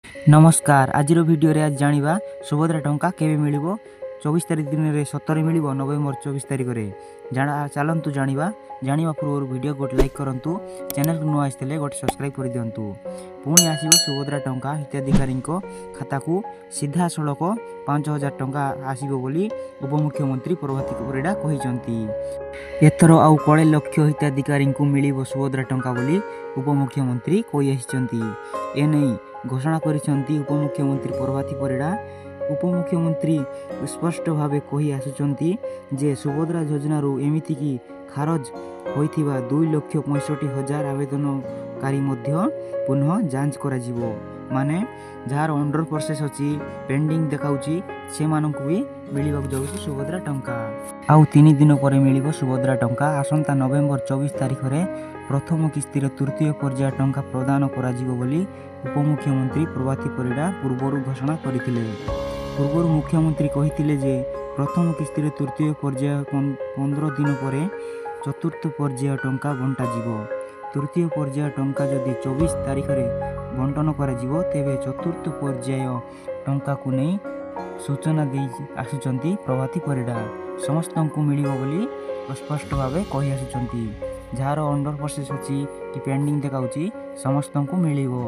नमस्कार आज भिडियो आज जाना सुभद्रा टंका केवे मिल 24 तारीख दिन में सतरे मिल नवेम्बर 24 तारीख में चलतु जाना पूर्व वीडियो गोटे लाइक करूँ चैनल को नुआ आसते गोटे सब्सक्राइब कर दिंतु पुणी आसो सुभद्रा टंका हिताधिकारी खाता को सीधा सड़क 5,000 टंका आसो उपमुख्यमंत्री प्रभाती परिड़ा कहते एथर आउ कड़े लक्ष हिताधिकारी मिल सुभद्रा टंका बोली उपमुख्यमंत्री कही एने घोषणा करिसेंती उपमुख्यमंत्री प्रभाती परिड़ा। उपमुख्यमंत्री स्पष्ट भाव कही आसुचंती जे सुभद्रा योजना एमिति की खारज होइथिबा 2,65,000 आवेदनकारी मध्य पुनः जांच करा जिवो माने जार अंडर प्रोसेस अच्छी पेंडिंग देखाउची से मानक भी मिलवा जाऊँ सुभद्रा टंका आउ 3 दिन पर मिल सुभद्रा टंका आसंता नवेम्बर 24 तारीख में प्रथम किस्तिर तृतीय पर्याय टंका प्रदान करा जिवो बोली उपमुख्यमंत्री प्रभाती परिड़ा पूर्वर घोषणा करथिले। पूर्वर मुख्यमंत्री कहिथिले जे प्रथम किस्तिर तृतीय पर्याय 15 दिन पर चतुर्थ पर्याय टंका बंटा जिवो। तृतीय पर्याय टंका जदि 24 तारीख में बंटन करा जिवो तेबे चतुर्थ पर्याय टंका को नहीं सूचना दे आसुचंती प्रभाती परिड़ा समस्त को मिलिबो बोली स्पष्ट भाव कही आसुचंती जार अंडर प्रोसेस अच्छी कि पेंडिंग देखाउची समस्त को मिलिबो।